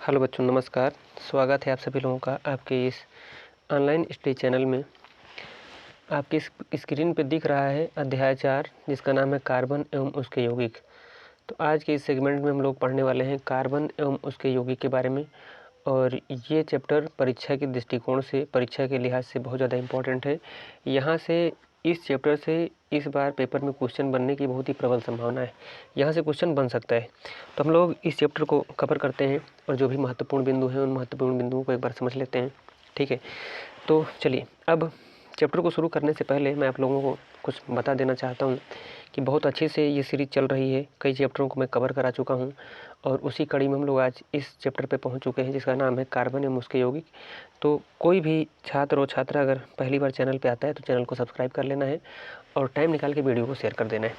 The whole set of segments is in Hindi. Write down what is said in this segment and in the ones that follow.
हेलो बच्चों, नमस्कार। स्वागत है आप सभी लोगों का आपके इस ऑनलाइन स्टडी चैनल में। आपकी स्क्रीन पर दिख रहा है अध्याय 4, जिसका नाम है कार्बन एवं उसके यौगिक। तो आज के इस सेगमेंट में हम लोग पढ़ने वाले हैं कार्बन एवं उसके यौगिक के बारे में। और ये चैप्टर परीक्षा के दृष्टिकोण से, परीक्षा के लिहाज से बहुत ज़्यादा इम्पोर्टेंट है। यहाँ से इस चैप्टर से इस बार पेपर में क्वेश्चन बनने की बहुत ही प्रबल संभावना है। यहाँ से क्वेश्चन बन सकता है। तो हम लोग इस चैप्टर को कवर करते हैं और जो भी महत्वपूर्ण बिंदु हैं उन महत्वपूर्ण बिंदुओं को एक बार समझ लेते हैं। ठीक है, तो चलिए अब चैप्टर को शुरू करने से पहले मैं आप लोगों को कुछ बता देना चाहता हूँ कि बहुत अच्छे से ये सीरीज़ चल रही है। कई चैप्टरों को मैं कवर करा चुका हूँ और उसी कड़ी में हम लोग आज इस चैप्टर पे पहुँच चुके हैं, जिसका नाम है कार्बन एवं उसके यौगिक। तो कोई भी छात्र और छात्रा अगर पहली बार चैनल पे आता है तो चैनल को सब्सक्राइब कर लेना है और टाइम निकाल के वीडियो को शेयर कर देना है।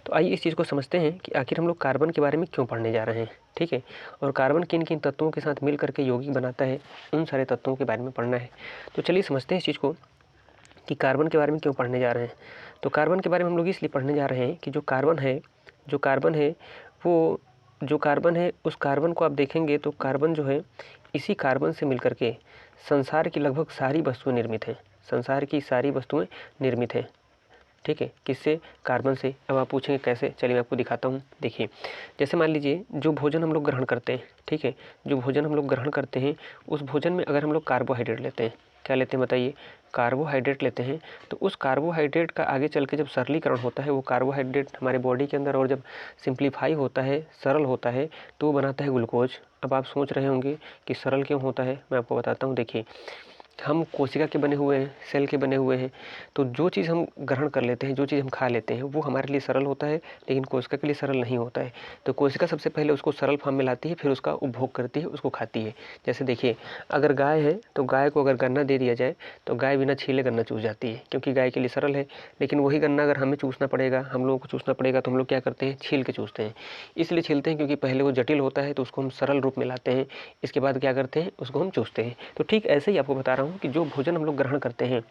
तो आइए इस चीज़ को समझते हैं कि आखिर हम लोग कार्बन के बारे में क्यों पढ़ने जा रहे हैं। ठीक है, और कार्बन किन किन तत्वों के साथ मिल करके यौगिक बनाता है, उन सारे तत्वों के बारे में पढ़ना है। तो चलिए समझते हैं इस चीज़ को कि कार्बन के बारे में क्यों पढ़ने जा रहे हैं। तो कार्बन के बारे में हम लोग इसलिए पढ़ने जा रहे हैं कि जो कार्बन है वो जो कार्बन है उस कार्बन को आप देखेंगे तो कार्बन जो है, इसी कार्बन से मिलकर के संसार की लगभग सारी वस्तुएं निर्मित हैं। संसार की सारी वस्तुएं निर्मित हैं। ठीक है, किससे? कार्बन से। अब आप पूछेंगे कैसे? चलिए मैं आपको दिखाता हूँ। देखिए, जैसे मान लीजिए जो भोजन हम लोग ग्रहण करते हैं, ठीक है, जो भोजन हम लोग ग्रहण करते हैं उस भोजन में अगर हम लोग कार्बोहाइड्रेट लेते हैं, क्या लेते हैं बताइए? कार्बोहाइड्रेट लेते हैं। तो उस कार्बोहाइड्रेट का आगे चल के जब सरलीकरण होता है, वो कार्बोहाइड्रेट हमारे बॉडी के अंदर और जब सिंप्लीफाई होता है, सरल होता है, तो वो बनाता है ग्लूकोज। अब आप सोच रहे होंगे कि सरल क्यों होता है, मैं आपको बताता हूँ। देखिए, हम कोशिका के बने हुए हैं, सेल के बने हुए हैं। तो जो चीज़ हम ग्रहण कर लेते हैं, जो चीज़ हम खा लेते हैं, वो हमारे लिए सरल होता है, लेकिन कोशिका के लिए सरल नहीं होता है। तो कोशिका सबसे पहले उसको सरल फॉर्म में लाती है, फिर उसका उपभोग करती है, उसको खाती है। जैसे देखिए, अगर गाय है तो गाय को अगर गन्ना दे दिया जाए तो गाय बिना छीले गन्ना चूस जाती है, क्योंकि गाय के लिए सरल है। लेकिन वही गन्ना अगर हमें चूसना पड़ेगा, हम लोगों को चूसना पड़ेगा, तो हम लोग क्या करते हैं? छील के चूसते हैं। इसलिए छीलते हैं क्योंकि पहले वो जटिल होता है, तो उसको हम सरल रूप में लाते हैं, इसके बाद क्या करते हैं? उसको हम चूसते हैं। तो ठीक ऐसे ही आपको बता रहा हूँ कि जो भोजन हम लोग ग्रहण करते हैं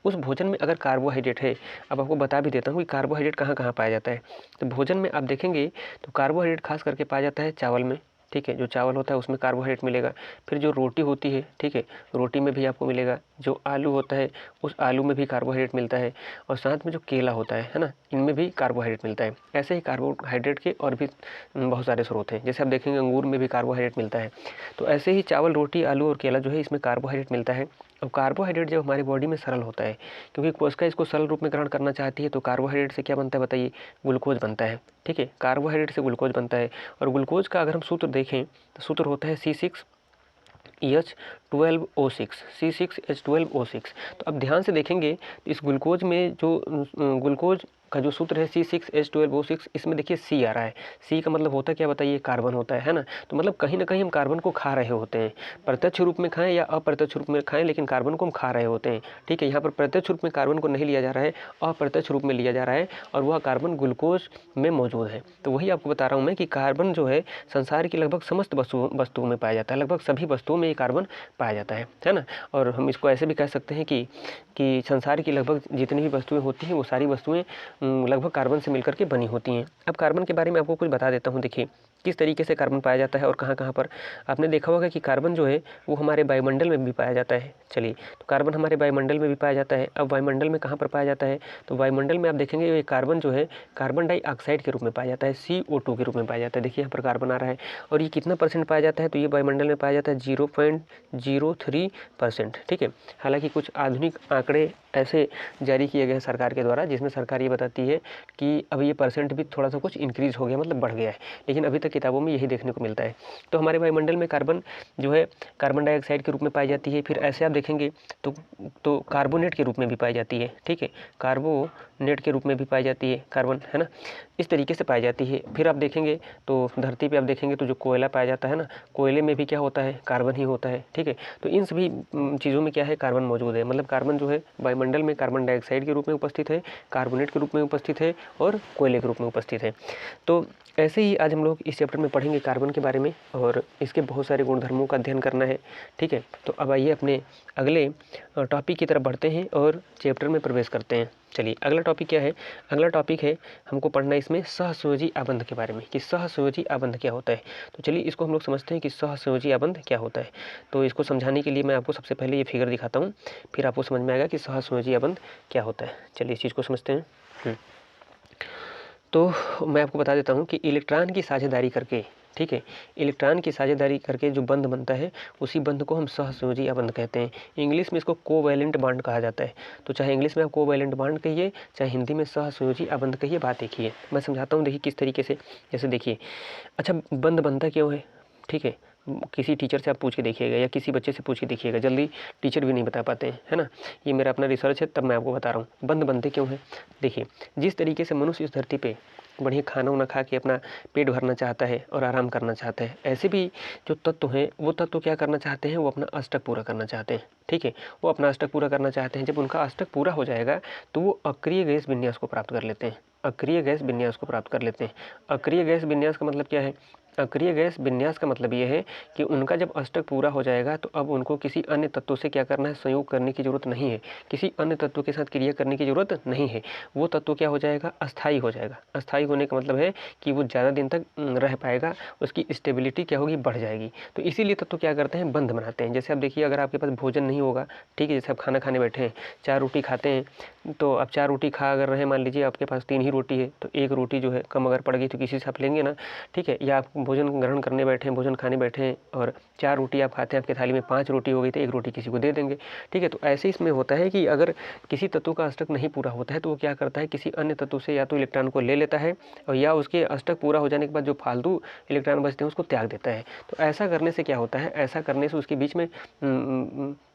उस भोजन में अगर कार्बोहाइड्रेट है, अब आपको बता भी देता हूँ कि कार्बोहाइड्रेट कहाँ कहाँ पाया जाता है। तो भोजन में आप देखेंगे तो कार्बोहाइड्रेट खास करके पाया जाता है चावल में। ठीक है, जो चावल होता है उसमें कार्बोहाइड्रेट मिलेगा। फिर जो रोटी होती है, ठीक है, रोटी में भी आपको मिलेगा। जो आलू होता है उस आलू में भी कार्बोहाइड्रेट मिलता है। और साथ में जो केला होता है ना, इनमें भी कार्बोहाइड्रेट मिलता है। ऐसे ही कार्बोहाइड्रेट के और भी बहुत सारे स्रोत हैं। जैसे आप देखेंगे अंगूर में भी कार्बोहाइड्रेट मिलता है। तो ऐसे ही चावल, रोटी, आलू और केला जो है, इसमें कार्बोहाइड्रेट मिलता है। अब कार्बोहाइड्रेट जब हमारी बॉडी में सरल होता है, क्योंकि कोशिका इसको सरल रूप में ग्रहण करना चाहती है, तो कार्बोहाइड्रेट से क्या बनता है बताइए? ग्लूकोज बनता है। ठीक है, कार्बोहाइड्रेट से ग्लूकोज बनता है। और ग्लूकोज का अगर हम सूत्र देखें तो सूत्र होता है C6H12O6, C6H12O6। तो अब ध्यान से देखेंगे तो इस ग्लूकोज में जो ग्लूकोज का जो सूत्र है C6H12O6, इसमें देखिए C आ रहा है। C का मतलब होता है क्या बताइए? कार्बन होता है ना। तो मतलब कहीं ना कहीं हम कार्बन को खा रहे होते हैं, प्रत्यक्ष रूप में खाएं या अप्रत्यक्ष रूप में खाएं, लेकिन कार्बन को हम खा रहे होते हैं। ठीक है, यहाँ पर प्रत्यक्ष रूप में कार्बन को नहीं लिया जा रहा है, अप्रत्यक्ष रूप में लिया जा रहा है, और वह कार्बन ग्लूकोज में मौजूद है। तो वही आपको बता रहा हूँ मैं कि कार्बन जो है संसार की लगभग समस्त वस्तुओं में पाया जाता है। लगभग सभी वस्तुओं में ये कार्बन पाया जाता है ना। और हम इसको ऐसे भी कह सकते हैं कि संसार की लगभग जितनी भी वस्तुएं होती हैं वो सारी वस्तुएं लगभग कार्बन से मिलकर के बनी होती हैं। अब कार्बन के बारे में आपको कुछ बता देता हूँ। देखिए, किस तरीके से कार्बन पाया जाता है और कहाँ कहाँ पर। आपने देखा होगा कि कार्बन जो है वो हमारे वायुमंडल में भी पाया जाता है। चलिए, तो कार्बन हमारे वायुमंडल में भी पाया जाता है। अब वायुमंडल में कहाँ पर पाया जाता है? तो वायुमंडल में आप देखेंगे ये कार्बन जो है कार्बन डाइऑक्साइड के रूप में पाया जाता है, CO2 के रूप में पाया जाता है। देखिए यहाँ पर कार्बन आ रहा है। और ये कितना परसेंट पाया जाता है? तो ये वायुमंडल में पाया जाता है 0.03%। ठीक है, हालांकि कुछ आधुनिक आंकड़े ऐसे जारी किए गए हैं सरकार के द्वारा, जिसमें सरकार ये बताती है कि अब ये परसेंट भी थोड़ा सा कुछ इंक्रीज हो गया, मतलब बढ़ गया है, लेकिन अभी तक किताबों में यही देखने को मिलता है। तो हमारे वायुमंडल में कार्बन जो है कार्बन डाइऑक्साइड के रूप में पाई जाती है। फिर ऐसे आप देखेंगे तो कार्बोनेट के रूप में भी पाई जाती है। ठीक है, कार्बोनेट के रूप में भी पाई जाती है कार्बन, है ना, इस तरीके से पाई जाती है। फिर आप देखेंगे तो धरती पे आप देखेंगे तो जो कोयला पाया जाता है ना, कोयले में भी क्या होता है? कार्बन ही होता है। ठीक है, तो इन सभी चीज़ों में क्या है? कार्बन मौजूद है। मतलब कार्बन जो है वायुमंडल में कार्बन डाइऑक्साइड के रूप में उपस्थित है, कार्बोनेट के रूप में उपस्थित है और कोयले के रूप में उपस्थित है। तो ऐसे ही आज हम लोग इस चैप्टर में पढ़ेंगे कार्बन के बारे में और इसके बहुत सारे गुणधर्मों का अध्ययन करना है। ठीक है, तो अब आइए अपने अगले टॉपिक की तरफ बढ़ते हैं और चैप्टर में प्रवेश करते हैं। चलिए, अगला टॉपिक क्या है? अगला टॉपिक है हमको पढ़ना है इसमें सहसंयोजी आबंध के बारे में कि सहसंयोजी आबंध क्या होता है। तो चलिए इसको हम लोग समझते हैं कि सहसंयोजी आबंध क्या होता है। तो इसको समझाने के लिए मैं आपको सबसे पहले ये फिगर दिखाता हूँ, फिर आपको समझ में आएगा कि सहसंयोजी आबंध क्या होता है। चलिए इस चीज़ को समझते हैं। तो मैं आपको बता देता हूँ कि इलेक्ट्रॉन की साझेदारी करके, ठीक है, इलेक्ट्रॉन की साझेदारी करके जो बंध बनता है उसी बंध को हम सहसंयोजी आबंध कहते हैं। इंग्लिश में इसको कोवैलेंट बॉन्ड कहा जाता है। तो चाहे इंग्लिश में आप कोवैलेंट बॉन्ड कहिए, चाहे हिंदी में सहसंयोजी आबंध कहिए, बात एक ही है। मैं समझाता हूँ, देखिए किस तरीके से। जैसे देखिए, अच्छा बंध बनता क्यों है? ठीक है, किसी टीचर से आप पूछ के देखिएगा या किसी बच्चे से पूछ के देखिएगा, जल्दी टीचर भी नहीं बता पाते हैं, है ना। ये मेरा अपना रिसर्च है, तब मैं आपको बता रहा हूँ बंध बनते क्यों है। देखिए, जिस तरीके से मनुष्य इस धरती पे बढ़िया खाना वाना खा के अपना पेट भरना चाहता है और आराम करना चाहता है, ऐसे भी जो तत्व हैं वो तत्व क्या करना चाहते हैं? वो अपना अष्टक पूरा करना चाहते हैं। ठीक है, वो अपना अष्टक पूरा करना चाहते हैं। जब उनका अष्टक पूरा हो जाएगा तो वो अक्रिय गैस विन्यास को प्राप्त कर लेते हैं। अक्रिय गैस विन्यास को प्राप्त कर लेते हैं। अक्रिय गैस विन्यास का मतलब क्या है? अक्रिय गैस विन्यास का मतलब ये है कि उनका जब अष्टक पूरा हो जाएगा तो अब उनको किसी अन्य तत्व से क्या करना है? संयोग करने की जरूरत नहीं है, किसी अन्य तत्व के साथ क्रिया करने की जरूरत नहीं है। वो तत्व क्या हो जाएगा? अस्थायी हो जाएगा। अस्थायी होने का मतलब है कि वो ज़्यादा दिन तक रह पाएगा, उसकी स्टेबिलिटी क्या होगी? बढ़ जाएगी। तो इसीलिए तत्व क्या करते हैं? बंध बनाते हैं। जैसे आप देखिए, अगर आपके पास भोजन नहीं होगा, ठीक है, जैसे आप खाना खाने बैठे हैं, 4 रोटी खाते हैं, तो आप 4 रोटी खा अगर रहे, मान लीजिए आपके पास 3 ही रोटी है, तो 1 रोटी जो है कम अगर पड़ गई तो किसी से आप लेंगे ना। ठीक है, या आप भोजन ग्रहण करने बैठे हैं, भोजन खाने बैठे हैं और 4 रोटी आप खाते हैं, आपकी थाली में 5 रोटी हो गई तो 1 रोटी किसी को दे देंगे। ठीक है, तो ऐसे इसमें होता है कि अगर किसी तत्व का अष्टक नहीं पूरा होता है तो वो क्या करता है? किसी अन्य तत्व से या तो इलेक्ट्रॉन को ले लेता है और या उसके अष्टक पूरा हो जाने के बाद जो फालतू इलेक्ट्रॉन बचते हैं उसको त्याग देता है। तो ऐसा करने से क्या होता है? ऐसा करने से उसके बीच में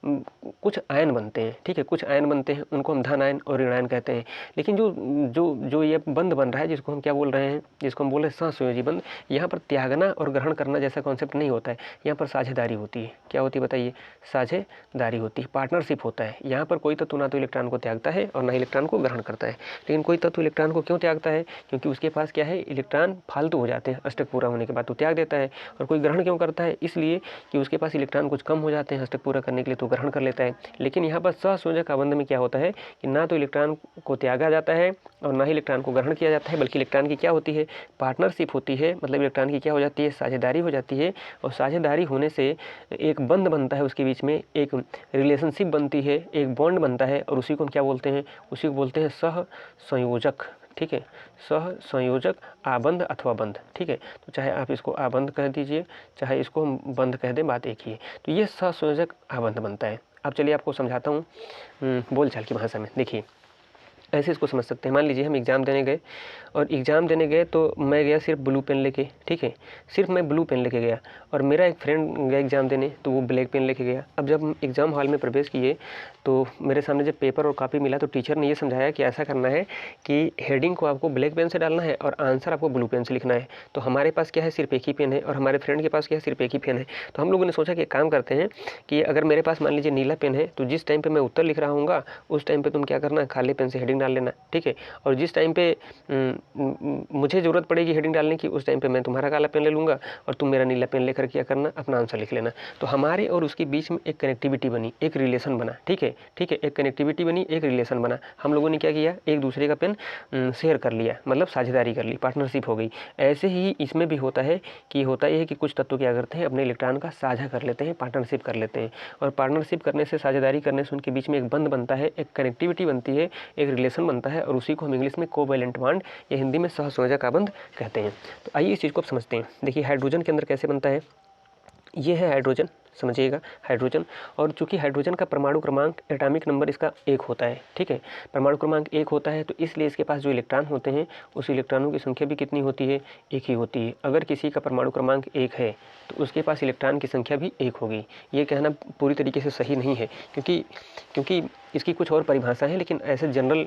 कुछ आयन बनते हैं। ठीक है, कुछ आयन बनते हैं, उनको हम धन आयन और ऋण आयन कहते हैं। लेकिन जो जो जो ये बंध बन रहा है, जिसको हम क्या बोल रहे हैं? जिसको हम बोल रहे हैं सहसंयोजी बंध, यहाँ पर त्यागना और ग्रहण करना जैसा कॉन्सेप्ट नहीं होता है। यहाँ पर साझेदारी होती है। क्या होती है बताइए? साझेदारी होती है, पार्टनरशिप होता है। यहाँ पर कोई तत्व ना तो इलेक्ट्रॉन को त्यागता है और ना इलेक्ट्रॉन को ग्रहण करता है। लेकिन कोई तत्व इलेक्ट्रॉन को क्यों त्यागता है? क्योंकि उसके पास क्या है? इलेक्ट्रॉन फालतू हो जाते हैं अष्टक पूरा होने के बाद, तो त्याग देता है। और कोई ग्रहण क्यों करता है? इसलिए कि उसके पास इलेक्ट्रॉन कुछ कम हो जाते हैं अष्टक पूरा करने के लिए, तो ग्रहण कर लेता है। लेकिन यहाँ पर सहसंयोजक आबंध में क्या होता है कि ना तो इलेक्ट्रॉन को त्यागा जाता है और ना ही इलेक्ट्रॉन को ग्रहण किया जाता है, बल्कि इलेक्ट्रॉन की क्या होती है? पार्टनरशिप होती है। मतलब इलेक्ट्रॉन की क्या हो जाती है? साझेदारी हो जाती है। और साझेदारी होने से एक बंध बनता है, उसके बीच में एक रिलेशनशिप बनती है, एक बॉन्ड बनता है, और उसी को हम क्या बोलते हैं? उसी को बोलते हैं सहसंयोजक। ठीक है, सहसंयोजक आबंध अथवा बंध। ठीक है, तो चाहे आप इसको आबंध कह दीजिए, चाहे इसको हम बंध कह दें, बात एक ही है। तो ये सहसंयोजक आबंध बनता है। अब चलिए आपको समझाता हूँ बोलचाल की भाषा में। देखिए, ऐसे इसको समझ सकते हैं। मान लीजिए हम एग्ज़ाम देने गए, और एग्ज़ाम देने गए तो मैं गया सिर्फ ब्लू पेन लेके। ठीक है, सिर्फ मैं ब्लू पेन लेके गया, और मेरा एक फ्रेंड गया एग्ज़ाम देने तो वो ब्लैक पेन लेके गया। अब जब हम एग्ज़ाम हॉल में प्रवेश किए तो मेरे सामने जब पेपर और कॉपी मिला तो टीचर ने ये समझाया कि ऐसा करना है कि हेडिंग को आपको ब्लैक पेन से डालना है और आंसर आपको ब्लू पेन से लिखना है। तो हमारे पास क्या है? सिर्फ एक ही पेन है, और हमारे फ्रेंड के पास क्या है? सिर्फ एक ही पेन है। तो हम लोगों ने सोचा कि एक काम करते हैं कि अगर मेरे पास मान लीजिए नीला पेन है, तो जिस टाइम पर मैं उत्तर लिख रहा हूँगा उस टाइम पर तुम क्या करना? खाली पेन से हेडिंग डाल लेना। ठीक है, और जिस टाइम पे मुझे ज़रूरत पड़ेगी हेडिंग डालने की, उस टाइम पे मैं तुम्हारा काला पेन ले लूँगा और तुम मेरा नीला पेन लेकर क्या करना? अपना आंसर लिख लेना। तो हमारे और उसके बीच में एक कनेक्टिविटी बनी, एक रिलेशन बना। ठीक है, एक कनेक्टिविटी बनी, एक रिलेशन बना। हम लोगों ने क्या किया? एक दूसरे का पेन शेयर कर लिया, मतलब साझेदारी कर ली, पार्टनरशिप हो गई। ऐसे ही इसमें भी होता है कि होता यह है कि कुछ तत्व क्या करते हैं? अपने इलेक्ट्रॉन का साझा कर लेते हैं, पार्टनरशिप कर लेते हैं, और पार्टनरशिप करने से, साझेदारी करने से उनके बीच में एक बंध बनता है, एक कनेक्टिविटी बनती है, एक रिलेशन बनता है, और उसी को हम इंग्लिश में कोवैलेंट बॉन्ड या हिंदी में सहसंयोजक आबंध कहते हैं। तो आइए इस चीज़ को आप समझते हैं। देखिए, हाइड्रोजन के अंदर कैसे बनता है? ये है हाइड्रोजन, समझिएगा, हाइड्रोजन। और चूंकि हाइड्रोजन का परमाणु क्रमांक, एटॉमिक नंबर इसका 1 होता है। ठीक है, परमाणु क्रमांक 1 होता है, तो इसलिए इसके पास जो इलेक्ट्रॉन होते हैं उस इलेक्ट्रॉनों की संख्या भी कितनी होती है? 1 ही होती है। अगर किसी का परमाणु क्रमांक 1 है तो उसके पास इलेक्ट्रॉन की संख्या भी 1 होगी। ये कहना पूरी तरीके से सही नहीं है, क्योंकि इसकी कुछ और परिभाषा है, लेकिन ऐसे जनरल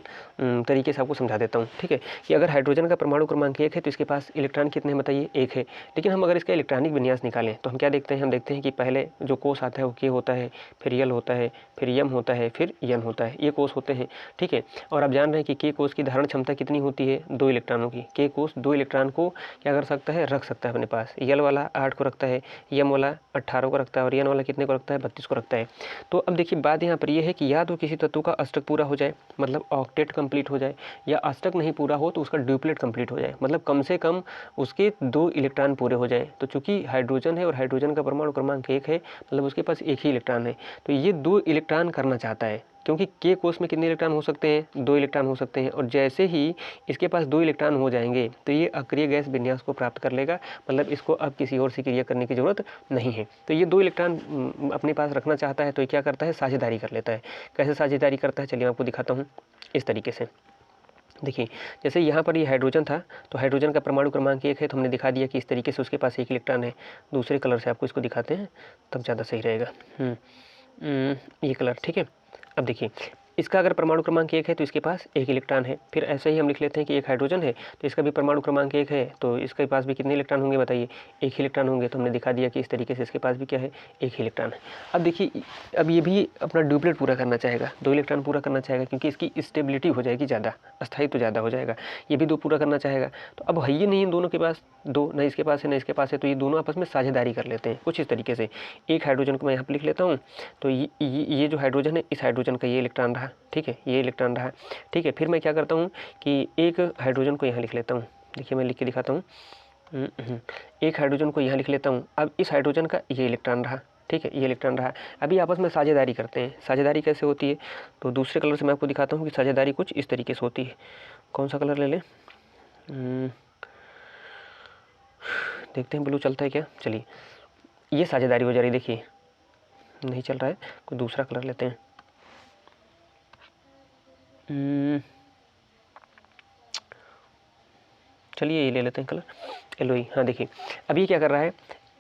तरीके से आपको समझा देता हूँ, ठीक है। कि अगर हाइड्रोजन का परमाणु क्रमांक 1 है तो इसके पास इलेक्ट्रॉन कितने हैं बताइए, 1 है। लेकिन हम अगर इसका इलेक्ट्रॉनिक विन्यास निकालें तो हम क्या देखते हैं, हम देखते हैं कि पहले जो कोष आता है वो के होता है, फिर यल होता है, फिर यम होता है, फिर यन होता है, ये कोष होते हैं, ठीक है। और आप जान रहे हैं कि के कोष की धारण क्षमता कितनी होती है, 2 इलेक्ट्रॉनों की। के कोष 2 इलेक्ट्रॉन को क्या कर सकता है, रख सकता है अपने पास। यल वाला 8 को रखता है, यम वाला 18 को रखता है, और यन वाला कितने को रखता है, 32 को रखता है। तो अब देखिए बात यहाँ पर यह है कि या तो किसी तत्व का अष्टक पूरा हो जाए, मतलब ऑक्टेट कंप्लीट हो जाए, या अष्टक नहीं पूरा हो तो उसका ड्यूप्लेट कंप्लीट हो जाए, मतलब कम से कम उसके 2 इलेक्ट्रॉन पूरे हो जाए। तो चूंकि हाइड्रोजन है और हाइड्रोजन का परमाणु क्रमांक 1 है, मतलब उसके पास एक ही इलेक्ट्रॉन है, तो ये 2 इलेक्ट्रॉन करना चाहता है। क्योंकि के कोष में कितने इलेक्ट्रॉन हो सकते हैं, 2 इलेक्ट्रॉन हो सकते हैं। और जैसे ही इसके पास 2 इलेक्ट्रॉन हो जाएंगे तो ये अक्रिय गैस विन्यास को प्राप्त कर लेगा, मतलब इसको अब किसी और से क्रिया करने की जरूरत नहीं है। तो ये 2 इलेक्ट्रॉन अपने पास रखना चाहता है, तो ये क्या करता है, साझेदारी कर लेता है। कैसे साझेदारी करता है, चलिए मैं आपको दिखाता हूँ इस तरीके से। देखिए जैसे यहाँ पर ये हाइड्रोजन था, तो हाइड्रोजन का परमाणु क्रमांक 1 है, तो हमने दिखा दिया कि इस तरीके से उसके पास 1 इलेक्ट्रॉन है। दूसरे कलर से आपको इसको दिखाते हैं तब ज़्यादा सही रहेगा। ये कलर, ठीक है। अब देखिए इसका अगर परमाणु क्रमांक 1 है तो इसके पास 1 इलेक्ट्रॉन है। फिर ऐसे ही हम लिख लेते हैं कि एक हाइड्रोजन है तो इसका भी परमाणु क्रमांक 1 है, तो इसके पास भी कितने इलेक्ट्रॉन होंगे बताइए, 1 ही इलेक्ट्रॉन होंगे। तो हमने दिखा दिया कि इस तरीके से इसके पास भी क्या है, 1 ही इलेक्ट्रॉन है। अब देखिए अब ये भी अपना ड्यूप्लेट पूरा करना चाहेगा, 2 इलेक्ट्रॉन पूरा करना चाहेगा, क्योंकि इसकी स्टेबिलिटी हो जाएगी ज़्यादा, अस्थायित्व तो ज़्यादा हो जाएगा। ये भी 2 पूरा करना चाहेगा। तो अब है ही नहीं इन दोनों के पास 2, न इसके पास है न इसके पास है, तो ये दोनों आपस में साझेदारी कर लेते हैं कुछ इस तरीके से। एक हाइड्रोजन को मैं यहाँ पर लिख लेता हूँ, तो ये जो हाइड्रोजन है, इस हाइड्रोजन का ये इलेक्ट्रॉन रहा, ठीक है, ये इलेक्ट्रॉन रहा, ठीक है। फिर मैं क्या करता हूँ कि एक हाइड्रोजन को यहाँ लिख लेता हूँ। देखिए मैं लिख के दिखाता हूँ। एक हाइड्रोजन को यहाँ लिख लेता हूँ। अब इस हाइड्रोजन का ये इलेक्ट्रॉन रहा, ठीक है, ये इलेक्ट्रॉन रहा। अभी आपस में साझेदारी करते हैं। साझेदारी कैसे होती है, तो दूसरे कलर से मैं आपको दिखाता हूँ कि साझेदारी कुछ इस तरीके से होती है। कौन सा कलर ले लें, देखते हैं ब्लू चलता है क्या। चलिए ये साझेदारी हो जा रही, देखिए नहीं चल रहा है, कोई दूसरा कलर लेते हैं। चलिए ये ले लेते हैं कलर, एलोई। हाँ देखिए अब ये क्या कर रहा है,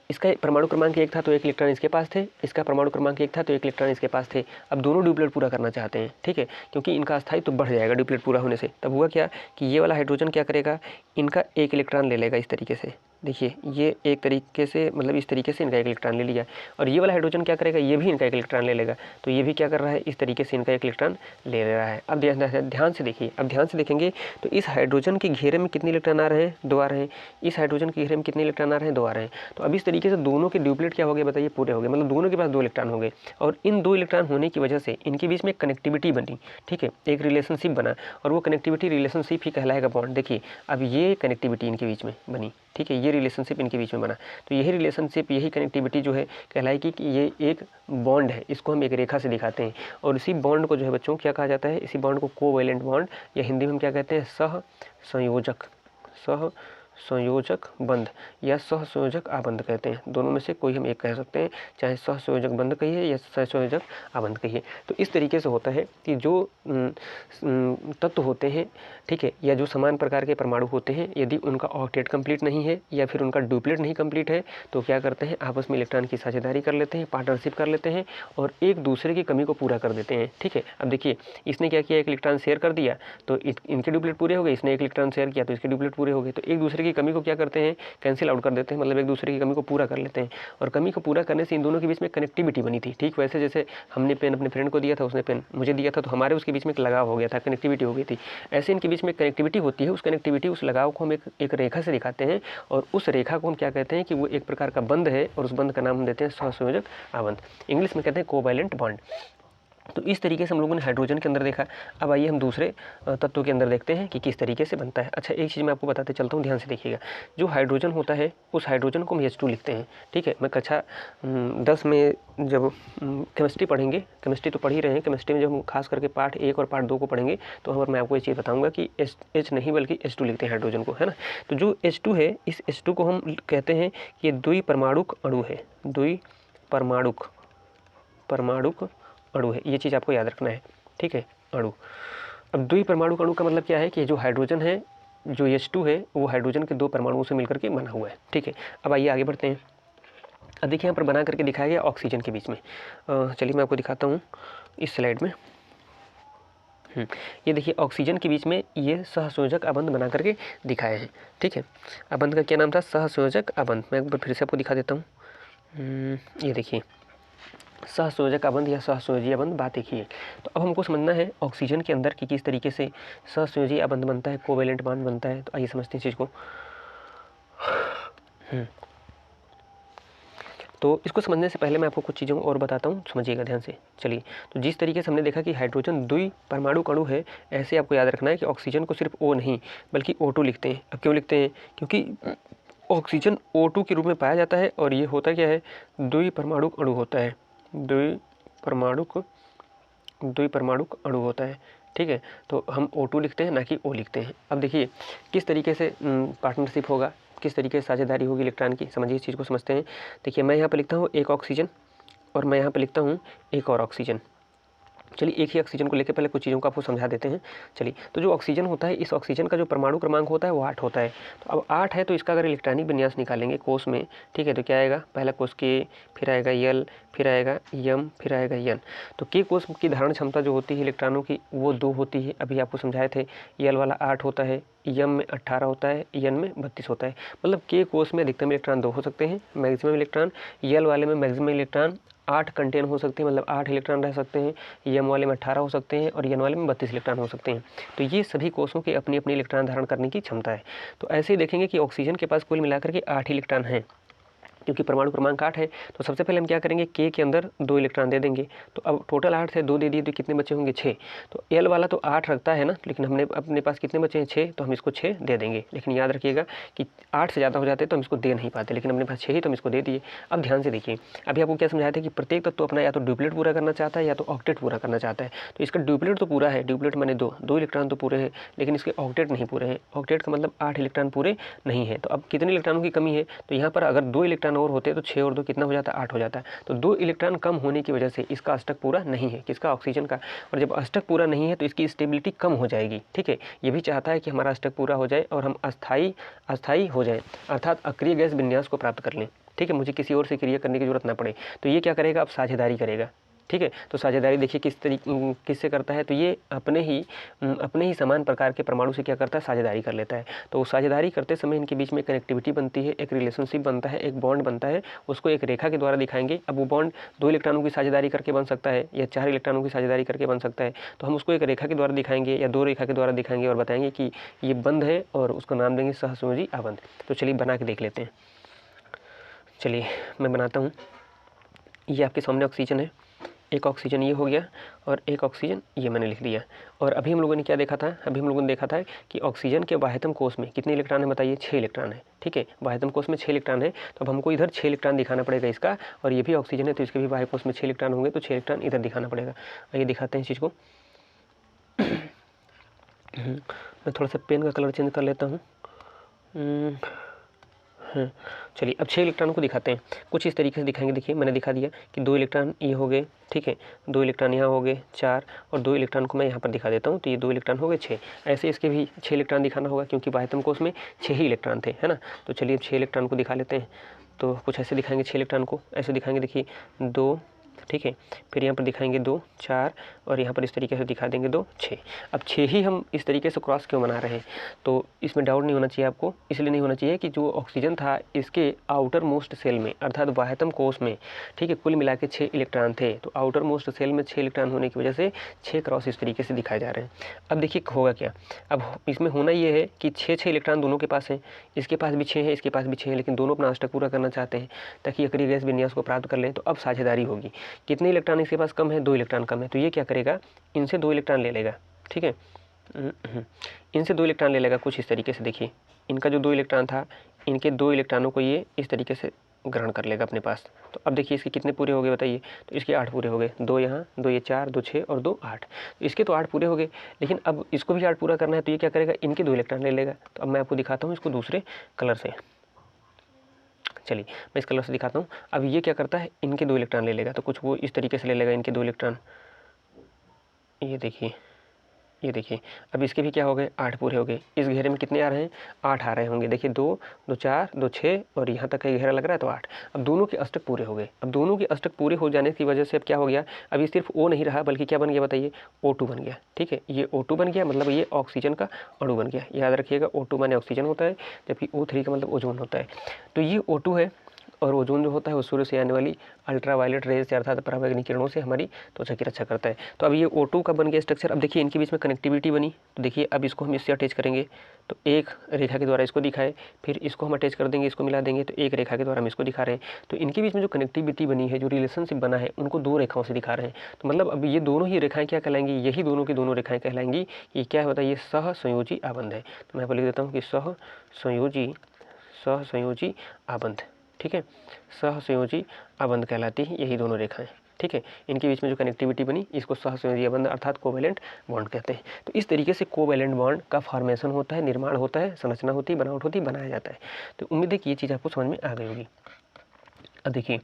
इसका परमाणु क्रमांक 1 था तो 1 इलेक्ट्रॉन इसके पास थे, इसका परमाणु क्रमांक 1 था तो 1 इलेक्ट्रॉन इसके पास थे। अब दोनों ड्यूप्लेट पूरा करना चाहते हैं, ठीक है, क्योंकि इनका अस्थायित्व तो बढ़ जाएगा ड्यूप्लेट पूरा होने से। तब हुआ क्या कि ये वाला हाइड्रोजन क्या करेगा, इनका 1 इलेक्ट्रॉन ले लेगा इस तरीके से। देखिए ये एक तरीके से, मतलब इस तरीके से इनका 1 इलेक्ट्रॉन ले लिया, और ये वाला हाइड्रोजन क्या करेगा, ये भी इनका 1 इलेक्ट्रॉन ले लेगा। तो ये भी क्या कर रहा है, इस तरीके से इनका 1 इलेक्ट्रॉन ले रहा है। अब ध्यान से देखिए, अब ध्यान से देखेंगे तो इस हाइड्रोजन के घेरे में कितने इलेक्ट्रॉन आ रहे हैं, 2 आ रहे हैं। इस हाइड्रोजन के घेरे में कितने इलेक्ट्रॉन आ रहे हैं, 2 आ रहे हैं। तो अब इस तरीके से दोनों के ड्यूप्लेट क्या हो गए बताइए, पूरे हो गए, मतलब दोनों के पास 2 इलेक्ट्रॉन हो गए। और इन 2 इलेक्ट्रॉन होने की वजह से इनके बीच में कनेक्टिविटी बनी, ठीक है, एक रिलेशनशिप बना, और वो कनेक्टिविटी रिलेशनशिप ही कहलाएगा बॉन्ड। देखिए अब ये कनेक्टिविटी इनके बीच में बनी, ठीक है, ये रिलेशनशिप इनके बीच में बना। तो यही रिलेशनशिप, यही कनेक्टिविटी जो है कहलाएगी कि ये एक बॉन्ड है। इसको हम एक रेखा से दिखाते हैं, और इसी बॉन्ड को जो है बच्चों क्या कहा जाता है, इसी बॉन्ड को कोवैलेंट बॉन्ड, या हिंदी में हम क्या कहते हैं, सह संयोजक बंध या सहसंयोजक आबंध कहते हैं। दोनों में से कोई हम एक कह सकते हैं, चाहे सहसंयोजक बंध कहिए या सहसंयोजक आबंध कहिए। तो इस तरीके से होता है कि जो तत्व होते हैं, ठीक है, या जो समान प्रकार के परमाणु होते हैं, यदि उनका ऑक्टेट कंप्लीट नहीं है या फिर उनका डुप्लेट नहीं कंप्लीट है, तो क्या करते हैं, आपस में इलेक्ट्रॉन की साझेदारी कर लेते हैं, पार्टनरशिप कर लेते हैं, और एक दूसरे की कमी को पूरा कर देते हैं, ठीक है। अब देखिए इसने क्या किया, 1 इलेक्ट्रॉन शेयर कर दिया तो इनके डुप्लेट पूरे हो गए, इसने 1 इलेक्ट्रॉन शेयर किया तो इसके डुप्लेट पूरे हो गए। तो एक दूसरे की कमी को क्या करते हैं, कैंसिल आउट कर देते हैं, मतलब एक दूसरे की कमी को पूरा कर लेते हैं। और कमी को पूरा करने से इन दोनों के बीच में कनेक्टिविटी बनी थी। ठीक वैसे जैसे हमने पेन अपने फ्रेंड को दिया था, उसने पेन मुझे दिया था, तो हमारे उसके बीच में एक लगाव हो गया था, कनेक्टिविटी हो गई थी। ऐसे इनके बीच में कनेक्टिविटी होती है। उस कनेक्टिविटी, उस लगाव को हम एक रेखा से दिखाते हैं, और उस रेखा को हम क्या कहते हैं कि वो एक प्रकार का बंध है, और उस बंध का नाम हम देते हैं सहसंयोजक आबंध, इंग्लिश में कहते हैं कोवैलेंट बॉन्ड। तो इस तरीके से हम लोगों ने हाइड्रोजन के अंदर देखा। अब आइए हम दूसरे तत्वों के अंदर देखते हैं कि किस तरीके से बनता है। अच्छा, एक चीज़ मैं आपको बताते चलता हूँ, ध्यान से देखिएगा। जो हाइड्रोजन होता है, उस हाइड्रोजन को हम H2 लिखते हैं, ठीक है। मैं कक्षा 10 में जब केमिस्ट्री पढ़ेंगे, केमिस्ट्री तो पढ़ ही रहे हैं, केमिस्ट्री में जब हम खास करके पार्ट 1 और पार्ट 2 को पढ़ेंगे, तो मैं आपको ये चीज़ बताऊँगा कि H नहीं बल्कि H2 लिखते हैं हाइड्रोजन को, है ना। तो जो H2 है, इस H2 को हम कहते हैं कि ये द्विपरमाणुक अणु है, द्विपरमाणुक अणु है। ये चीज़ आपको याद रखना है, ठीक है, अणु। अब द्विपरमाणुक अणु का मतलब क्या है कि जो हाइड्रोजन है, जो H2 है, वो हाइड्रोजन के 2 परमाणुओं से मिलकर के बना हुआ है, ठीक है। अब आइए आगे बढ़ते हैं। अब देखिए यहाँ पर बना करके दिखाया गया ऑक्सीजन के बीच में। चलिए मैं आपको दिखाता हूँ इस स्लाइड में। ये देखिए ऑक्सीजन के बीच में ये सहसंयोजक अबंध बना करके दिखाए हैं। ठीक है, अबंध का क्या नाम था? सहसंयोजक अबंध। मैं एक बार फिर से आपको दिखा देता हूँ। ये देखिए सहसंयोजक अबंध या सहसंयोजी अबंध बात एक ही है। तो अब हमको समझना है ऑक्सीजन के अंदर कि किस तरीके से सहसंयोजी अबंध बनता है, कोवेलेंट बॉन्ड बनता है। तो आइए समझते हैं चीज़ को। तो इसको समझने से पहले मैं आपको कुछ चीज़ों को और बताता हूँ, समझिएगा ध्यान से। चलिए, तो जिस तरीके से हमने देखा कि हाइड्रोजन द्विपरमाणु अणु है, ऐसे आपको याद रखना है कि ऑक्सीजन को सिर्फ O नहीं बल्कि O2 लिखते हैं। अब क्यों लिखते हैं? क्योंकि ऑक्सीजन O2 के रूप में पाया जाता है और ये होता क्या है? द्विपरमाणु अणु होता है। द्विपरमाणु अणु होता है। ठीक है, तो हम O2 लिखते हैं, ना कि O लिखते हैं। अब देखिए किस तरीके से पार्टनरशिप होगा, किस तरीके से साझेदारी होगी इलेक्ट्रॉन की। समझिए इस चीज़ को, समझते हैं। देखिए मैं यहाँ पे लिखता हूँ एक ऑक्सीजन और मैं यहाँ पे लिखता हूँ एक और ऑक्सीजन। चलिए एक ही ऑक्सीजन को लेकर पहले कुछ चीज़ों को आपको समझा देते हैं। चलिए, तो जो ऑक्सीजन होता है, इस ऑक्सीजन का जो परमाणु क्रमांक होता है वो 8 होता है। तो अब 8 है तो इसका अगर इलेक्ट्रॉनिक विन्यास निकालेंगे कोष में, ठीक है, तो क्या आएगा? पहला कोष के, फिर आएगा यल, फिर आएगा यम, फिर आएगा यन। तो के कोष की धारण क्षमता जो होती है इलेक्ट्रॉनों की वो 2 होती है। अभी आपको समझाए थे। यल वाला 8 होता है, यम में 18 होता है, यन में 32 होता है। मतलब के कोष में अधिकतम इलेक्ट्रॉन 2 हो सकते हैं, मैक्सिमम इलेक्ट्रॉन। यल वाले में मैक्सिमम इलेक्ट्रॉन 8 कंटेन हो सकते हैं, मतलब 8 इलेक्ट्रॉन रह सकते हैं। यम वाले में 18 हो सकते हैं और यन वाले में 32 इलेक्ट्रॉन हो सकते हैं। तो ये सभी कोषों की अपनी अपनी इलेक्ट्रॉन धारण करने की क्षमता है। तो ऐसे ही देखेंगे कि ऑक्सीजन के पास कुल मिलाकर के 8 इलेक्ट्रॉन हैं, क्योंकि परमाणु क्रमांक 8 है। तो सबसे पहले हम क्या करेंगे? के अंदर 2 इलेक्ट्रॉन दे देंगे। तो अब टोटल 8 से 2 दे दिए तो कितने बचे होंगे? 6। तो एल वाला तो 8 रखता है ना, लेकिन हमने अपने पास कितने बचे हैं? 6। तो हम इसको 6 दे देंगे। लेकिन याद रखिएगा कि 8 से ज़्यादा हो जाते तो हम इसको दे नहीं पाते, लेकिन अपने पास 6 ही तो हम इसको दे दिए। अब ध्यान से देखिए, अभी आपको क्या समझाया था कि प्रत्येक तत्व अपना या तो ड्यूप्लेट पूरा करना चाहता है या तो ऑक्टेट पूरा करना चाहता है। तो इसका ड्यूप्लेट तो पूरा है, ड्यूप्लेट माने 2 इलेक्ट्रॉन तो पूरे हैं, लेकिन इसके ऑक्टेट नहीं पूरे हैं। ऑक्टेट का मतलब 8 इलेक्ट्रॉन पूरे नहीं है। तो अब कितने इलेक्ट्रॉनों की कमी है? तो यहाँ पर अगर 2 इलेक्ट्रॉन और होते तो 6 और 2 कितना हो जाता है? 8 हो जाता है। तो 2 इलेक्ट्रॉन कम होने की वजह से इसका अष्टक पूरा नहीं है। किसका? ऑक्सीजन का। और जब अष्टक पूरा नहीं है तो इसकी स्टेबिलिटी कम हो जाएगी। ठीक है, ये भी चाहता है कि हमारा अष्टक पूरा हो जाए और हम अस्थायी हो जाए, अर्थात अक्रिय गैस विन्यास को प्राप्त कर लें। ठीक है, मुझे किसी और से क्रिया करने की जरूरत ना पड़े। तो ये क्या करेगा? अब साझेदारी करेगा। ठीक है, तो साझेदारी देखिए किससे करता है? तो ये अपने ही समान प्रकार के परमाणु से क्या करता है? साझेदारी कर लेता है। तो साझेदारी करते समय इनके बीच में कनेक्टिविटी बनती है, एक रिलेशनशिप बनता है, एक बॉन्ड बनता है। उसको एक रेखा के द्वारा दिखाएंगे। अब वो बॉन्ड 2 इलेक्ट्रॉनों की साझेदारी करके बन सकता है या 4 इलेक्ट्रॉनों की साझेदारी करके बन सकता है। तो हम उसको एक रेखा के द्वारा दिखाएंगे या 2 रेखा के द्वारा दिखाएंगे और बताएंगे कि ये बंध है और उसका नाम देंगे सहसंयोजी अबंध। तो चलिए बना के देख लेते हैं। चलिए मैं बनाता हूँ। ये आपके सामने ऑक्सीजन है, एक ऑक्सीजन ये हो गया और एक ऑक्सीजन ये मैंने लिख दिया। और अभी हम लोगों ने क्या देखा था? अभी हम लोगों ने देखा था कि ऑक्सीजन के बाह्यतम कोष में कितने इलेक्ट्रॉन है? बताइए। 6 इलेक्ट्रॉन है। ठीक है, बाह्यतम कोष में 6 इलेक्ट्रॉन है। तो अब हमको इधर 6 इलेक्ट्रॉन दिखाना पड़ेगा इसका, और ये भी ऑक्सीजन है तो इसके भी बाह्य कोष में 6 इलेक्ट्रॉन होंगे, तो 6 इलेक्ट्रॉन इधर दिखाना पड़ेगा। आइए दिखाते हैं इस चीज़ को। मैं थोड़ा सा पेन का कलर चेंज कर लेता हूँ। चलिए अब 6 इलेक्ट्रॉनों को दिखाते हैं। कुछ इस तरीके से दिखाएंगे। देखिए मैंने दिखा दिया कि 2 इलेक्ट्रॉन ये हो गए, ठीक है, 2 इलेक्ट्रॉन यहाँ हो गए 4, और 2 इलेक्ट्रॉन को मैं यहाँ पर दिखा देता हूँ। तो ये 2 इलेक्ट्रॉन हो गए 6। ऐसे इसके भी 6 इलेक्ट्रॉन दिखाना होगा, क्योंकि बाह्यतम कोष में 6 ही इलेक्ट्रॉन थे, है ना। तो चलिए अब 6 इलेक्ट्रॉन को दिखा लेते हैं। तो कुछ ऐसे दिखाएंगे 6 इलेक्ट्रॉन को, ऐसे दिखाएंगे। देखिए 2, ठीक है, फिर यहाँ पर दिखाएंगे 2, 4, और यहाँ पर इस तरीके से दिखा देंगे 2, 6। अब 6 ही हम इस तरीके से क्रॉस क्यों बना रहे हैं? तो इसमें डाउट नहीं होना चाहिए आपको। इसलिए नहीं होना चाहिए कि जो ऑक्सीजन था इसके आउटर मोस्ट सेल में, अर्थात बाह्यतम कोष में, ठीक है, कुल मिला के 6 इलेक्ट्रॉन थे। तो आउटर मोस्ट सेल में 6 इलेक्ट्रॉन होने की वजह से 6 क्रॉस इस तरीके से दिखाए जा रहे हैं। अब देखिए होगा क्या? अब इसमें होना ये है कि 6 इलेक्ट्रॉन दोनों के पास हैं, इसके पास भी 6 है, इसके पास भी 6 है, लेकिन दोनों अपना अष्टक पूरा करना चाहते हैं ताकि अक्रिय गैस विन्यास को प्राप्त कर लें। तो अब साझेदारी होगी। कितने इलेक्ट्रॉन इसके पास कम है? 2 इलेक्ट्रॉन कम है। तो ये क्या करेगा? इनसे 2 इलेक्ट्रॉन ले लेगा, ठीक है, इनसे 2 इलेक्ट्रॉन ले लेगा कुछ इस तरीके से। देखिए इनका जो 2 इलेक्ट्रॉन था, इनके 2 इलेक्ट्रॉनों को ये इस तरीके से ग्रहण कर लेगा अपने पास। तो अब देखिए इसके कितने पूरे हो गए बताइए? तो इसके 8 पूरे हो गए। 2 यहाँ, 2 ये 4, 2 6 और 2 8। तो इसके तो 8 पूरे हो गए, लेकिन अब इसको भी 8 पूरा करना है। तो ये क्या करेगा? इनके 2 इलेक्ट्रॉन ले लेगा। तो अब मैं आपको दिखाता हूँ इसको दूसरे कलर से। चलिए मैं इस कलर से दिखाता हूँ। अब ये क्या करता है? इनके 2 इलेक्ट्रॉन ले लेगा। तो कुछ वो इस तरीके से ले लेगा इनके 2 इलेक्ट्रॉन। ये देखिए ये देखिए अब इसके भी क्या हो गए 8 पूरे हो गए। इस घेरे में कितने आ रहे हैं 8 आ रहे होंगे। देखिए 2 2 4 2 6 और यहाँ तक का घेरा लग रहा है तो 8। अब दोनों के अष्टक पूरे हो गए। अब दोनों के अष्टक पूरे हो जाने की वजह से अब क्या हो गया, अभी सिर्फ O नहीं रहा बल्कि क्या बन गया बताइए O2 बन गया। ठीक है, ये O2 बन गया मतलब ये ऑक्सीजन का अणु बन गया। याद रखिएगा O2 माने ऑक्सीजन होता है, जबकि O3 का मतलब ओजोन होता है। तो ये O2 है और ओजोन जो होता है वो सूर्य से आने वाली अल्ट्रावायलेट रेज से अर्थात पराबैंगनी किरणों से हमारी त्वचा की रक्षा करता है। तो अब ये O2 का बन गया स्ट्रक्चर। अब देखिए इनके बीच में कनेक्टिविटी बनी, तो देखिए अब इसको हम इससे अटैच करेंगे तो एक रेखा के द्वारा इसको दिखाए, फिर इसको हम अटैच कर देंगे, इसको मिला देंगे तो एक रेखा के द्वारा हम इसको दिखा रहे हैं। तो इनके बीच में जो कनेक्टिविटी बनी है, जो रिलेशनशिप बना है, उनको 2 रेखाओं से दिखा रहे हैं। तो मतलब अब ये दोनों ही रेखाएं क्या कहलाएंगी, यही दोनों की दोनों रेखाएं कहलाएंगी। ये क्या है बताइए सहसंयोजी आबंध है। तो मैं यहाँ पर लिख देता हूँ कि सहसंयोजी आबंध। ठीक है, सहसंयोजी आबंध कहलाती है यही दोनों रेखाएं। ठीक है, इनके बीच में जो कनेक्टिविटी बनी इसको सहसंयोजी आबंध अर्थात कोवैलेंट बॉन्ड कहते हैं। तो इस तरीके से कोवैलेंट बॉन्ड का फॉर्मेशन होता है, निर्माण होता है, संरचना होती है, बनावट होती है, बनाया जाता है। तो उम्मीद है कि ये चीज़ आपको समझ में आ गई होगी। अब देखिए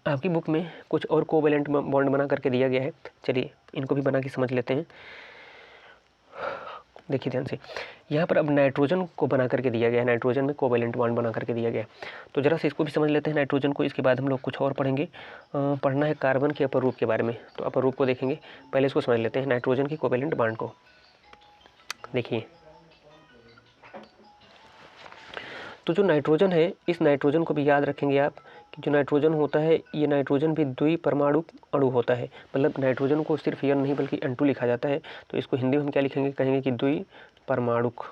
आपकी बुक में कुछ और कोवैलेंट बॉन्ड बना करके दिया गया है, चलिए इनको भी बना के समझ लेते हैं। देखिए ध्यान से, यहाँ पर अब नाइट्रोजन को बना करके दिया गया है, नाइट्रोजन में कोवैलेंट बॉन्ड बना करके दिया गया है। तो जरा से इसको भी समझ लेते हैं नाइट्रोजन को, इसके बाद हम लोग कुछ और पढ़ेंगे। पढ़ना है कार्बन के अपर रूप के बारे में, तो अपर रूप को देखेंगे, पहले इसको समझ लेते हैं नाइट्रोजन की कोवैलेंट बॉन्ड को। देखिए तो जो नाइट्रोजन है, इस नाइट्रोजन को भी याद रखेंगे आप कि जो नाइट्रोजन होता है ये नाइट्रोजन भी द्विपरमाणु अणु होता है। मतलब नाइट्रोजन को सिर्फ N नहीं बल्कि N2 लिखा जाता है। तो इसको हिंदी में हम क्या लिखेंगे, कहेंगे कि द्विपरमाणुक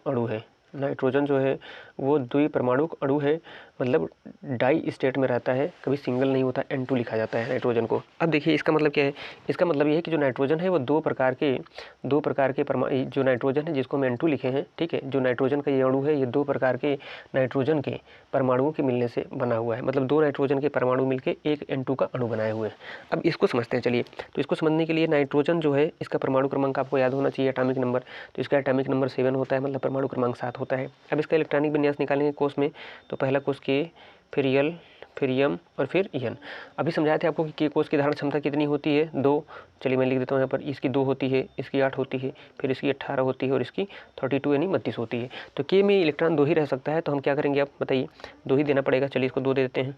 अणु है। नाइट्रोजन जो है वो द्विपरमाणुक अणु है, मतलब डाई स्टेट में रहता है, कभी सिंगल नहीं होता, N2 लिखा जाता है नाइट्रोजन को। अब देखिए इसका मतलब क्या है, इसका मतलब ये है कि जो नाइट्रोजन है वो दो प्रकार के जो नाइट्रोजन है जिसको हम N2 लिखे हैं, ठीक है, जो नाइट्रोजन का ये अणु है ये 2 प्रकार के नाइट्रोजन के परमाणुओं के मिलने से बना हुआ है। मतलब 2 नाइट्रोजन के परमाणु मिलकर एक N2 का अणु बनाए हुए हैं। अब इसको समझते हैं चलिए। तो इसको समझने के लिए नाइट्रोजन जो है इसका परमाणु क्रमांक आपको याद होना चाहिए, एटॉमिक नंबर। तो इसका एटॉमिक नंबर 7 होता है, मतलब परमाणु क्रमांक 7 होता है। अब इसका इलेक्ट्रॉनिक विन्यास निकालेंगे कोष में, तो पहला कोष K, फिर L, फिर M और फिर N। अभी समझाए थे आपको कि K कोष की धारण क्षमता कितनी होती है, 2। चलिए मैं लिख देता हूँ यहाँ पर, इसकी 2 होती है, इसकी 8 होती है, फिर इसकी 18 होती है और इसकी 32 यानी 32 होती है। तो K में इलेक्ट्रॉन 2 ही रह सकता है, तो हम क्या करेंगे आप बताइए, 2 ही देना पड़ेगा। चलिए इसको 2 दे देते हैं।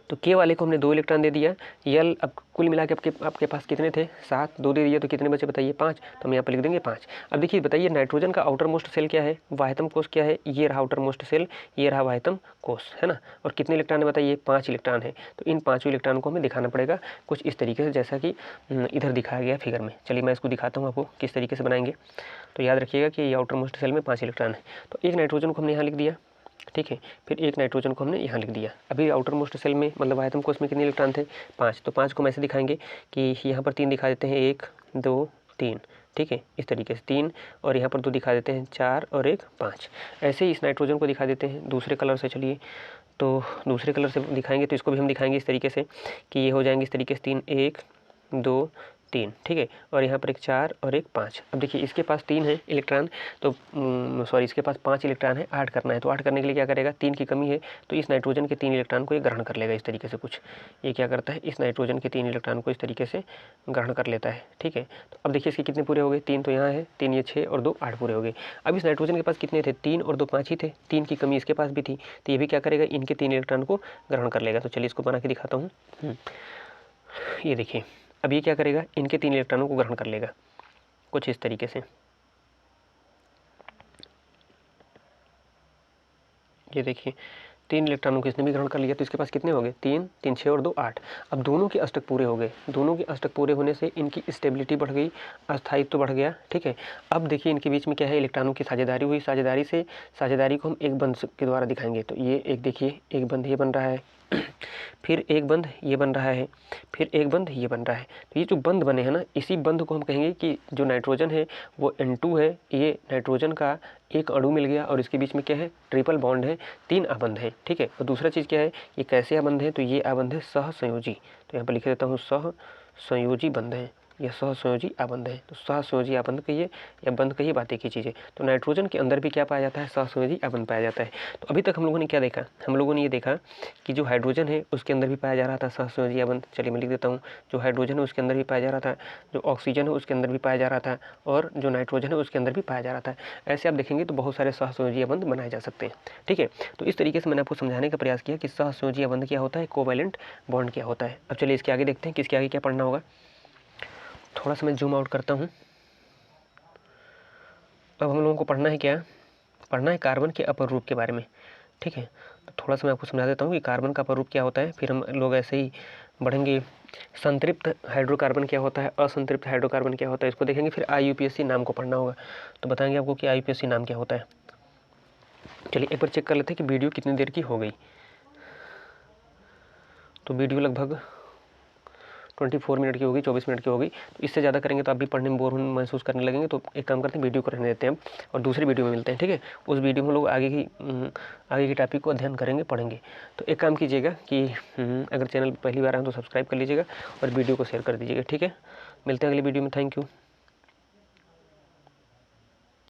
तो K वाले को हमने 2 इलेक्ट्रॉन दे दिया। L अब कुल मिला के आपके पास कितने थे, 7, 2 दे दिया तो कितने बचे बताइए, 5। तो हम यहाँ पर लिख देंगे 5। अब देखिए बताइए नाइट्रोजन का आउटर मोस्ट सेल क्या है, वाह्यतम कोष क्या है, ये रहा आउटर मोस्ट सेल, ये रहा वाह्यतम कोष, है ना। और कितने इलेक्ट्रॉन है बताइए, 5 इलेक्ट्रॉन है। तो इन 5 इलेक्ट्रॉन को हमें दिखाना पड़ेगा कुछ इस तरीके से, जैसा कि इधर दिखाया गया फिगर में। चलिए मैं इसको दिखाता हूँ आपको किस तरीके से बनाएंगे। तो याद रखिएगा कि ये आउटर मोस्ट सेल में 5 इलेक्ट्रॉन है। तो एक नाइट्रोजन को हमने यहाँ लिख दिया, ठीक है, फिर एक नाइट्रोजन को हमने यहाँ लिख दिया। अभी आउटर मोस्ट सेल में मतलब आयतम कोष में कितने इलेक्ट्रॉन थे, 5। तो 5 को हम ऐसे दिखाएंगे कि यहाँ पर 3 दिखा देते हैं, 1 2 3, ठीक है, इस तरीके से 3, और यहाँ पर 2 दिखा देते हैं, 4 और 1 5। ऐसे ही इस नाइट्रोजन को दिखा देते हैं दूसरे कलर से। चलिए तो दूसरे कलर से दिखाएंगे तो इसको भी हम दिखाएंगे इस तरीके से कि ये हो जाएंगे इस तरीके से 3 1 2 3, ठीक है, और यहाँ पर एक 4 और एक 5। अब देखिए इसके पास 3 है इलेक्ट्रॉन, तो सॉरी इसके पास 5 इलेक्ट्रॉन है, ऐड करना है। तो ऐड करने के लिए क्या करेगा, 3 की कमी है तो इस नाइट्रोजन के 3 इलेक्ट्रॉन को ये ग्रहण कर लेगा इस तरीके से कुछ। ये क्या करता है, इस नाइट्रोजन के 3 इलेक्ट्रॉन को इस तरीके से ग्रहण कर लेता है, ठीक है। तो अब देखिए इसके कितने पूरे हो गए, 3 तो यहाँ है, 3 ये 6 और 2 8 पूरे हो गए। अब इस नाइट्रोजन के पास कितने थे, 3 और 2 5 ही थे, 3 की कमी इसके पास भी थी, तो ये भी क्या करेगा, इनके 3 इलेक्ट्रॉन को ग्रहण कर लेगा। तो चलिए इसको बना के दिखाता हूँ। ये देखिए अब ये क्या करेगा, इनके 3 इलेक्ट्रॉनों को ग्रहण कर लेगा कुछ इस तरीके से। ये देखिए 3 इलेक्ट्रॉनों को इसने भी ग्रहण कर लिया, तो इसके पास कितने हो गए, 3 3 6 और 2 8। अब दोनों के अष्टक पूरे हो गए, दोनों के अष्टक पूरे होने से इनकी स्टेबिलिटी बढ़ गई, अस्थायित्व बढ़ गया, ठीक है। अब देखिए इनके बीच में क्या है, इलेक्ट्रॉनों की साझेदारी हुई। साझेदारी को हम एक बंध के द्वारा दिखाएंगे। तो ये एक देखिए, एक बंध ये बन रहा है, फिर एक बंध ये बन रहा है, फिर एक बंध ये बन रहा है। तो ये जो बंध बने हैं ना, इसी बंध को हम कहेंगे कि जो नाइट्रोजन है वो N2 है, ये नाइट्रोजन का एक अणु मिल गया और इसके बीच में क्या है, ट्रिपल बॉन्ड है, 3 आबंध है, ठीक है। और दूसरा चीज़ क्या है, ये कैसे आबंध है, तो ये आबंध है सहसंयोजी। तो यहाँ पर लिख देता हूँ सहसंयोजी बंध है, यह सहसंयोजी आबंध है। तो सहसंयोजी आबंध कहिए या बंध कहिए, बात एक ही चीज़ है। तो नाइट्रोजन के अंदर भी क्या पाया जाता है, सहसंयोजी आबंध पाया जाता है। तो अभी तक हम लोगों ने क्या देखा, हम लोगों ने ये देखा कि जो हाइड्रोजन है उसके अंदर भी पाया जा रहा था सहसंयोजी आबंध। चलिए मैं लिख देता हूँ, जो हाइड्रोजन है उसके अंदर भी पाया जा रहा था, जो ऑक्सीजन है उसके अंदर भी पाया जा रहा था, और जो नाइट्रोजन है उसके अंदर भी पाया जा रहा था। ऐसे आप देखेंगे तो बहुत सारे सहसंयोजी आबंध बनाए जा सकते हैं। ठीक है, तो इस तरीके से मैंने आपको समझाने का प्रयास किया कि सहसंयोजी आबंध क्या होता है, कोवैलेंट बॉन्ड क्या होता है। अब चलिए इसके आगे देखते हैं कि इसके आगे क्या पढ़ना होगा। थोड़ा सा मैं जूम आउट करता हूँ। अब हम लोगों को पढ़ना है क्या, पढ़ना है कार्बन के अपर रूप के बारे में। ठीक है, तो थोड़ा सा मैं आपको समझा देता हूँ कि कार्बन का अपर रूप क्या होता है, फिर हम लोग ऐसे ही बढ़ेंगे। संतृप्त हाइड्रोकार्बन क्या होता है, असंतृप्त हाइड्रोकार्बन क्या होता है, इसको देखेंगे। फिर IUPAC नाम को पढ़ना होगा, तो बताएंगे आपको कि IUPAC नाम क्या होता है। चलिए एक बार चेक कर लेते हैं कि वीडियो कितनी देर की हो गई। तो वीडियो लगभग 24 मिनट की होगी, 24 मिनट की होगी। तो इससे ज़्यादा करेंगे तो आप भी पढ़ने में बोर महसूस करने लगेंगे। तो एक काम करते हैं, वीडियो को रहने देते हैं और दूसरी वीडियो में मिलते हैं। ठीक है, उस वीडियो में लोग आगे की टॉपिक को अध्ययन करेंगे, पढ़ेंगे। तो एक काम कीजिएगा कि अगर चैनल पहली बार आए तो सब्सक्राइब कर लीजिएगा और वीडियो को शेयर कर दीजिएगा। ठीक है, मिलते हैं अगली वीडियो में। Thank you.